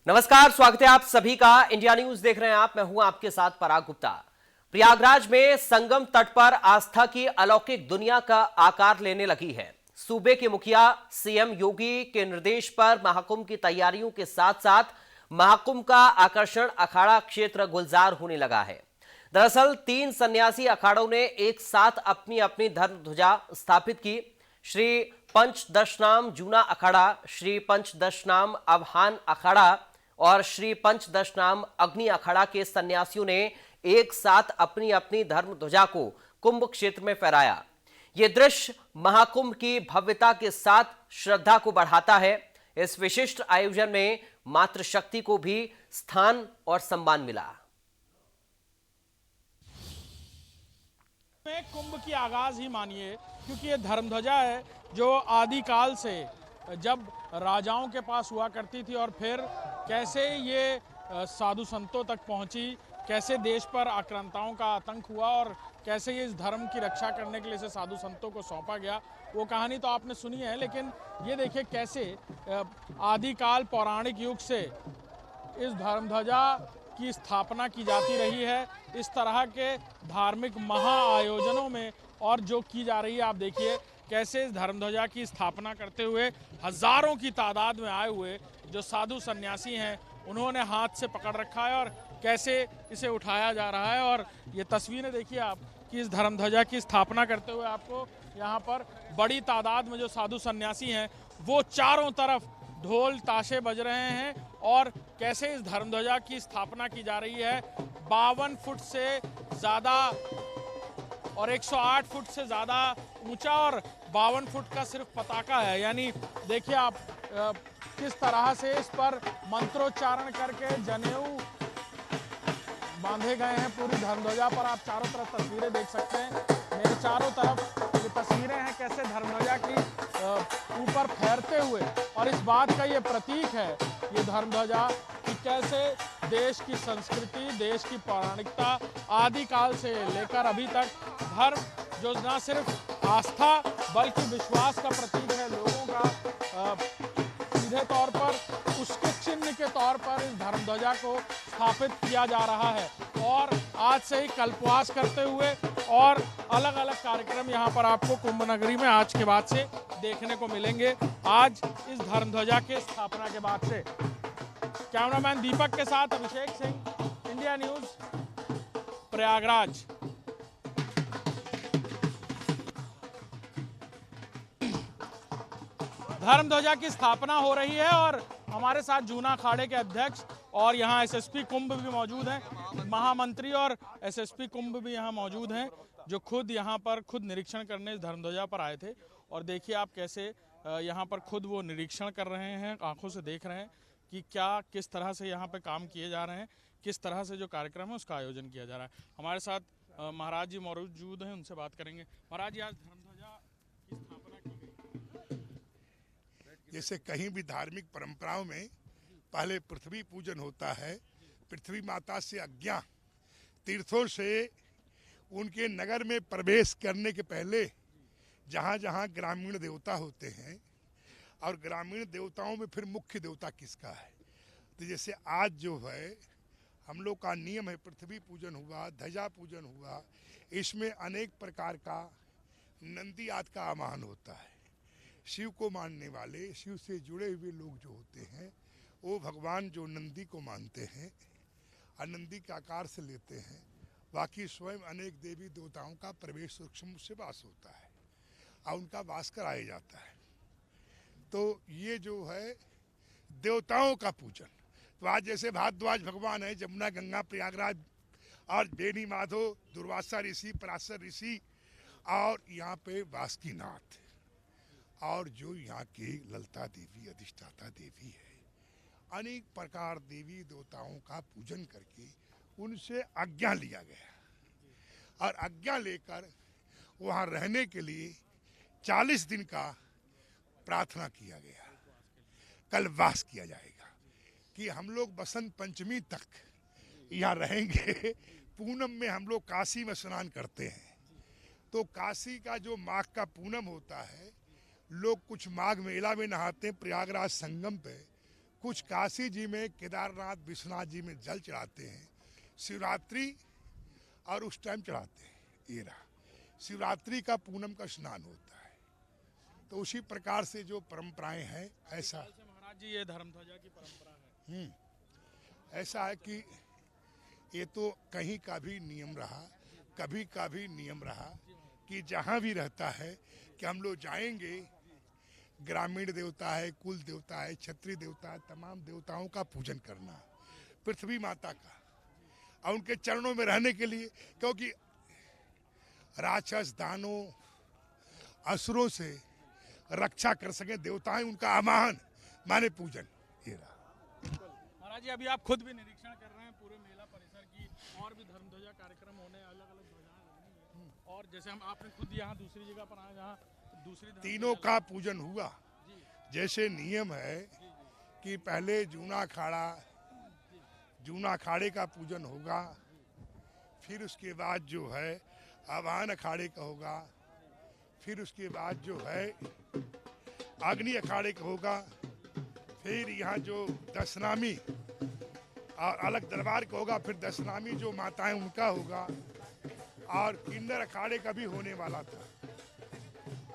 नमस्कार, स्वागत है आप सभी का। इंडिया न्यूज देख रहे हैं आप। मैं हूं आपके साथ पराग गुप्ता। प्रयागराज में संगम तट पर आस्था की अलौकिक दुनिया का आकार लेने लगी है। सूबे के मुखिया सीएम योगी के निर्देश पर महाकुंभ की तैयारियों के साथ साथ महाकुंभ का आकर्षण अखाड़ा क्षेत्र गुलजार होने लगा है। दरअसल 3 सन्यासी अखाड़ों ने एक साथ अपनी अपनी धर्म ध्वजा स्थापित की। श्री पंचदशनाम जूना अखाड़ा, श्री पंचदशनाम अवहान अखाड़ा और श्री पंचदशनाम अग्नि अखाड़ा के सन्यासियों ने एक साथ अपनी अपनी धर्म ध्वजा को कुंभ क्षेत्र में फहराया। यह दृश्य महाकुंभ की भव्यता के साथ श्रद्धा को बढ़ाता है। इस विशिष्ट आयोजन में मातृशक्ति को भी स्थान और सम्मान मिला। में कुंभ की आगाज ही मानिए, क्योंकि ये धर्मध्वजा है जो आदिकाल से जब राजाओं के पास हुआ करती थी और फिर कैसे ये साधु संतों तक पहुंची, कैसे देश पर आक्रांताओं का आतंक हुआ और कैसे ये इस धर्म की रक्षा करने के लिए इसे साधु संतों को सौंपा गया, वो कहानी तो आपने सुनी है। लेकिन ये देखिए कैसे आदिकाल पौराणिक युग से इस धर्मध्वजा की स्थापना की जाती रही है। इस तरह के धार्मिक महा आयोजनों में और जो की जा रही है, आप देखिए कैसे इस धर्मध्वजा की स्थापना करते हुए हजारों की तादाद में आए हुए जो साधु सन्यासी हैं उन्होंने हाथ से पकड़ रखा है और कैसे इसे उठाया जा रहा है। और ये तस्वीरें देखिए आप कि इस धर्मध्वजा की स्थापना करते हुए आपको यहाँ पर बड़ी तादाद में जो साधु सन्यासी हैं वो चारों तरफ ढोल ताशे बज रहे हैं और कैसे इस धर्मध्वजा की स्थापना की जा रही है। 52 फुट से ज़्यादा और 108 फुट से ज़्यादा ऊंचा और 52 फुट का सिर्फ पताका है। यानी देखिए आप किस तरह से इस पर मंत्रोच्चारण करके जनेऊ बांधे गए हैं पूरी धर्मध्वजा पर। आप चारों तरफ तस्वीरें देख सकते हैं, मेरे चारों तरफ ये तस्वीरें हैं कैसे धर्मध्वजा की ऊपर फहरते हुए। और इस बात का ये प्रतीक है ये धर्मध्वजा कि कैसे देश की संस्कृति, देश की पौराणिकता आदिकाल से लेकर अभी तक धर्म जो न सिर्फ आस्था बल्कि विश्वास का प्रतीक है लोगों का, सीधे तौर पर उसके चिन्ह के तौर पर इस धर्मध्वजा को स्थापित किया जा रहा है। और आज से ही कल्पवास करते हुए और अलग अलग कार्यक्रम यहाँ पर आपको कुंभ नगरी में आज के बाद से देखने को मिलेंगे। आज इस धर्मध्वजा के स्थापना के बाद से कैमरामैन दीपक के साथ अभिषेक सिंह, इंडिया न्यूज, प्रयागराज। धर्मध्वजा की स्थापना हो रही है और हमारे साथ जूना अखाड़े के अध्यक्ष और यहाँ एसएसपी कुंभ भी मौजूद हैं, महामंत्री और एसएसपी कुंभ भी यहाँ मौजूद हैं जो खुद यहाँ पर निरीक्षण करने इस धर्मध्वजा पर आए थे। और देखिए आप कैसे यहाँ पर खुद वो निरीक्षण कर रहे हैं, आंखों से देख रहे हैं कि क्या किस तरह से यहाँ पे काम किए जा रहे हैं, किस तरह से जो कार्यक्रम है उसका आयोजन किया जा रहा है। हमारे साथ महाराज जी मौजूद हैं, उनसे बात करेंगे। महाराज जी, आज धर्मध्वजा की स्थापना की गई। जैसे कहीं भी धार्मिक परंपराओं में पहले पृथ्वी पूजन होता है, पृथ्वी माता से आज्ञा, तीर्थों से उनके नगर में प्रवेश करने के पहले जहाँ जहाँ ग्रामीण देवता होते हैं और ग्रामीण देवताओं में फिर मुख्य देवता किसका है, तो जैसे आज जो है हम लोग का नियम है पृथ्वी पूजन हुआ, ध्वजा पूजन हुआ, इसमें अनेक प्रकार का नंदी आदि का आवाहन होता है। शिव को मानने वाले, शिव से जुड़े हुए लोग जो होते हैं वो भगवान जो नंदी को मानते हैं और नंदी के आकार से लेते हैं। बाकी स्वयं अनेक देवी देवताओं का प्रवेश सूक्ष्म से वास होता है और उनका वास कराया जाता है। तो ये जो है देवताओं का पूजन। तो आज जैसे भारद्वाज भगवान है, जमुना गंगा प्रयागराज और बेनी माधव, दुर्वासा ऋषि, पराशर ऋषि और यहाँ पे बासुकीनाथ और जो यहाँ की ललिता देवी अधिष्ठाता देवी है, अनेक प्रकार देवी देवताओं का पूजन करके उनसे आज्ञा लिया गया और आज्ञा लेकर वहाँ रहने के लिए 40 दिन का प्रार्थना किया गया, कल्पवास किया जाएगा कि हम लोग बसंत पंचमी तक यहाँ रहेंगे। पूनम में हम लोग काशी में स्नान करते हैं, तो काशी का जो माघ का पूनम होता है, लोग कुछ माघ मेला में नहाते हैं प्रयागराज संगम पे, कुछ काशी जी में, केदारनाथ, विश्वनाथ जी में जल चढ़ाते हैं शिवरात्रि, और उस टाइम चढ़ाते हैं। ये रहा शिवरात्रि का पूनम का स्नान होता है। तो उसी प्रकार से जो परंपराएं हैं, ऐसा महाराज जी ये धर्मध्वजा की परंपरा है। ऐसा है कि ये तो कहीं का भी नियम रहा, कभी का भी नियम रहा कि जहाँ भी रहता है कि हम लोग जाएंगे, ग्रामीण देवता है, कुल देवता है, क्षत्रिय देवता है, तमाम देवताओं का पूजन करना, पृथ्वी माता का, और उनके चरणों में रहने के लिए, क्योंकि राक्षस, दानों, असुरों से रक्षा कर सके देवताएं, उनका आवाहन माने पूजन। ये रहा महाराज जी, अभी आप खुद भी निरीक्षण कर रहे हैं पूरे मेला परिसर की, और भी धर्मध्वजा कार्यक्रम होने, अलग अलग ध्वजाएं लगनी है, और जैसे हम आपने खुद यहाँ दूसरी जगह पर आए जहाँ दूसरी तीनों का पूजन हुआ। जैसे नियम है कि पहले जूना अखाड़े का पूजन होगा, फिर उसके बाद जो है आवाहन अखाड़े का होगा, फिर उसके बाद जो है अग्नि अखाड़े का होगा, फिर यहाँ जो दशनामी और अलग दरबार का होगा, फिर दशनामी जो माताएं उनका होगा, और किन्नर अखाड़े का भी होने वाला था।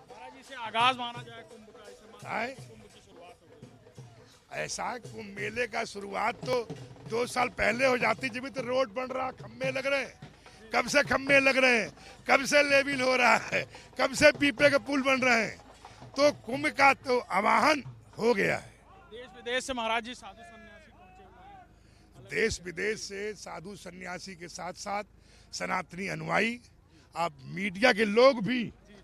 महाराज जी से आगाज माना जाए कुंभ का, इसे माना है? कुंभ की शुरुआत हो गई। ऐसा कुंभ मेले का शुरुआत तो 2 साल पहले हो जाती, जब तो रोड बन रहा, खम्भे लग रहे हैं, कब से खम्भे लग रहे हैं, कब से लेविल हो रहा है, कब से पीपे के पुल बन रहे हैं, तो कुंभ का तो आवाहन हो गया है। देश विदेश से महाराज जी साधु सन्यासी पहुंचे हुए हैं। देश विदेश से साधु सन्यासी के साथ साथ सनातनी अनुयायी, आप मीडिया के लोग भी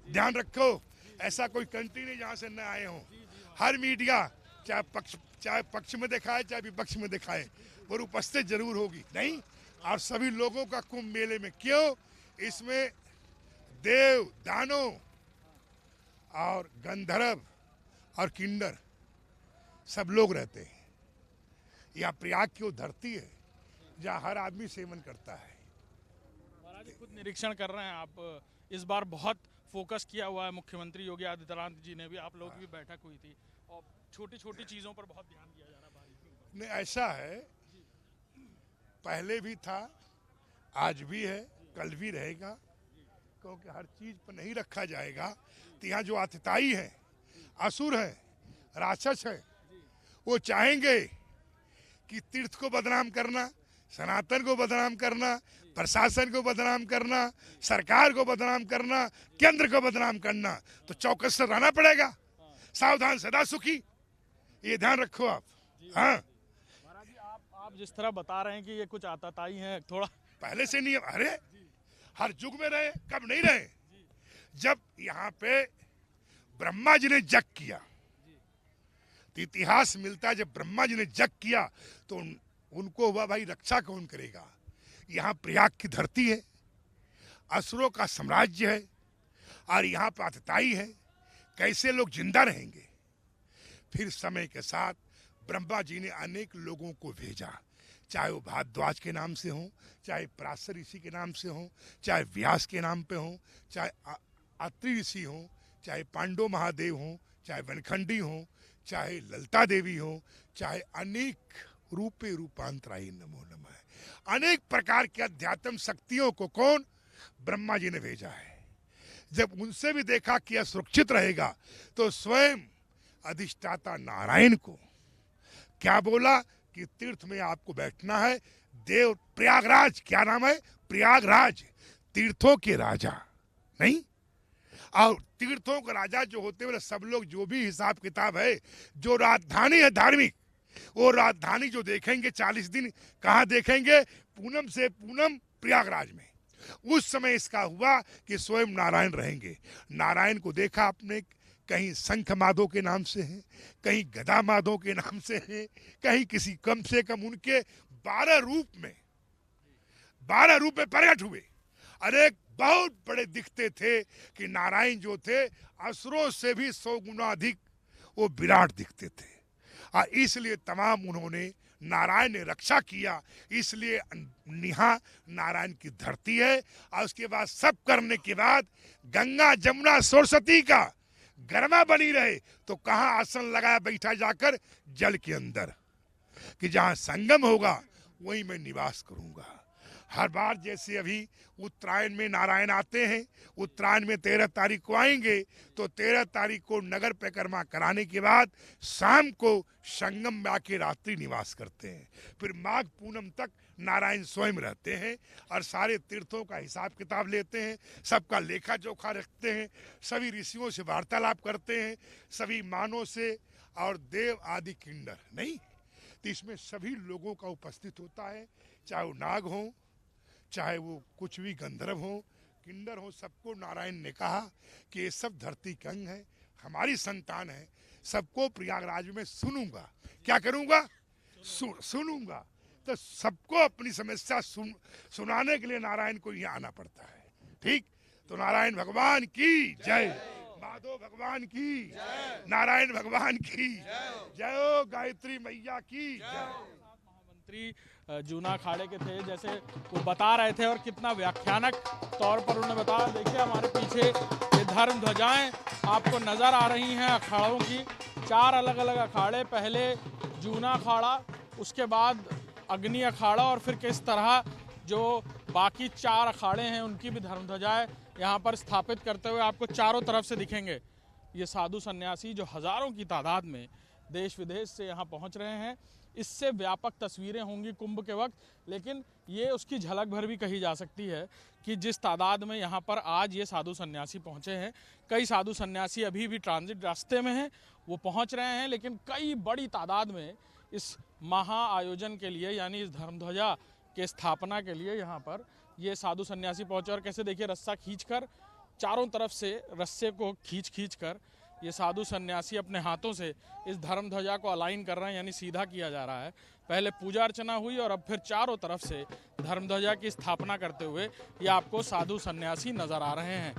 ध्यान रखो, ऐसा कोई कंट्री नहीं जहाँ से न आए हों। हर मीडिया चाहे पक्ष में दिखाए चाहे विपक्ष में दिखाए, वो उपस्थित जरूर होगी। नहीं, और सभी लोगों का कुंभ मेले में, क्यों, इसमें देव, दानव और गंधर्व और किन्नर सब लोग रहते हैं। यह प्रयाग की वो धरती है जहाँ हर आदमी सेवन करता है। महाराज जी खुद निरीक्षण कर रहे हैं आप, इस बार बहुत फोकस किया हुआ है मुख्यमंत्री योगी आदित्यनाथ जी ने भी, आप लोग की भी बैठक हुई थी, और छोटी छोटी चीज़ों पर बहुत ध्यान दिया जा रहा है बारिश। नहीं, ऐसा है, पहले भी था, आज भी है, कल भी रहेगा, क्योंकि हर चीज पर नहीं रखा जाएगा तो यहाँ जो आतताई है, असुर है, राक्षस है, वो चाहेंगे कि तीर्थ को बदनाम करना, सनातन को बदनाम करना, प्रशासन को बदनाम करना, सरकार को बदनाम करना, केंद्र को बदनाम करना, तो चौकस से रहना पड़ेगा, सावधान सदा सुखी, ये ध्यान रखो आप। हाँ महाराज जी आप जिस तरह बता रहे हैं कि ये कुछ आतताई है, थोड़ा पहले से नहीं, अरे हर युग में रहे, कब नहीं रहे। जब यहाँ पे ब्रह्मा जी ने जग किया, तो इतिहास मिलता है जब ब्रह्मा जी ने जग किया तो उनको हुआ भाई रक्षा कौन करेगा। यहाँ प्रयाग की धरती है, असुरों का साम्राज्य है, और यहाँ पर आतताई है, कैसे लोग जिंदा रहेंगे। फिर समय के साथ ब्रह्मा जी ने अनेक लोगों को भेजा, चाहे वो भारद्वाज के नाम से हो, चाहे पराशर ऋषि के नाम से हो, चाहे व्यास के नाम पे हो, चाहे अत्रि ऋषि हो, चाहे पांडव महादेव हो, चाहे वनखंडी हो, चाहे ललिता देवी हो, चाहे अनेक रूपे रूपांतराय नमो नमः, अनेक प्रकार के अध्यात्म शक्तियों को कौन, ब्रह्मा जी ने भेजा है। जब उनसे भी देखा कि यह सुरक्षित रहेगा तो स्वयं अधिष्ठाता नारायण को क्या बोला कि तीर्थ में आपको बैठना है। देव प्रयागराज, क्या नाम है, प्रयागराज, तीर्थों के राजा, नहीं, और तीर्थों का राजा जो होते हैं सब लोग, जो भी हिसाब किताब है, जो राजधानी है धार्मिक, वो राजधानी जो देखेंगे 40 दिन, कहाँ देखेंगे, पूनम से पूनम प्रयागराज में। उस समय इसका हुआ कि स्वयं नारायण रहेंगे। नारायण को देखा आपने, कहीं शंख माधव के नाम से है, कहीं गदा माधव के नाम से है, कहीं किसी कम से कम उनके 12 रूप में प्रकट हुए। अरे बहुत बड़े दिखते थे कि नारायण जो थे असुरों से भी 100 गुना अधिक वो विराट दिखते थे, और इसलिए तमाम उन्होंने, नारायण ने रक्षा किया। इसलिए निहा नारायण की धरती है। और उसके बाद सब करने के बाद गंगा जमुना सरस्वती का गरिमा बनी रहे तो कहाँ आसन लगाया बैठा जाकर, जल के अंदर। कि जहाँ संगम होगा वहीं मैं निवास करूँगा। हर बार जैसे अभी उत्तरायण में नारायण आते हैं, उत्तरायण में 13 तारीख को आएंगे, तो 13 तारीख को नगर परिक्रमा कराने के बाद शाम को संगम में आके रात्रि निवास करते हैं। फिर माघ पूनम तक नारायण स्वयं रहते हैं और सारे तीर्थों का हिसाब किताब लेते हैं, सबका लेखा जोखा रखते हैं, सभी ऋषियों से वार्तालाप करते हैं, सभी मानव से और देव आदि किन्नर नहीं, तो इसमें सभी लोगों का उपस्थित होता है, चाहे वो नाग हो, चाहे वो कुछ भी गंधर्व हो, किन्नर हो, सबको नारायण ने कहा कि ये सब धरती के अंग है, हमारी संतान है, सबको प्रयागराज में सुनूंगा। क्या करूंगा? सुनूंगा। तो सबको अपनी समस्या सुनाने के लिए नारायण को यहाँ आना पड़ता है। ठीक, तो नारायण भगवान की जय, माधव भगवान की, नारायण भगवान की जय हो, गायत्री मैया की जय। मंत्री जूना अखाड़े के थे, जैसे वो बता रहे थे और कितना व्याख्यानक तौर पर उन्होंने बताया। देखिए हमारे पीछे ये धर्म ध्वजाएं आपको नजर आ रही हैं अखाड़ों की, 4 अलग अलग अखाड़े, पहले जूना अखाड़ा, उसके बाद अग्नि अखाड़ा और फिर किस तरह जो बाकी 4 अखाड़े हैं उनकी भी धर्म ध्वजाएं यहाँ पर स्थापित करते हुए आपको चारों तरफ से दिखेंगे। ये साधु सन्यासी जो हजारों की तादाद में देश विदेश से यहाँ पहुँच रहे हैं, इससे व्यापक तस्वीरें होंगी कुंभ के वक्त, लेकिन ये उसकी झलक भर भी कही जा सकती है कि जिस तादाद में यहाँ पर आज ये साधु सन्यासी पहुँचे हैं, कई साधु सन्यासी अभी भी ट्रांजिट रास्ते में हैं, वो पहुँच रहे हैं, लेकिन कई बड़ी तादाद में इस महा आयोजन के लिए यानी इस धर्मध्वजा के स्थापना के लिए यहाँ पर ये साधु सन्यासी पहुँचे। और कैसे देखिए रस्सा खींचकर, चारों तरफ से रस्से को खींच कर ये साधु सन्यासी अपने हाथों से इस धर्म ध्वजा को अलाइन कर रहे हैं, यानी सीधा किया जा रहा है। पहले पूजा अर्चना हुई और अब फिर चारों तरफ से धर्म ध्वजा की स्थापना करते हुए ये आपको साधु सन्यासी नजर आ रहे हैं।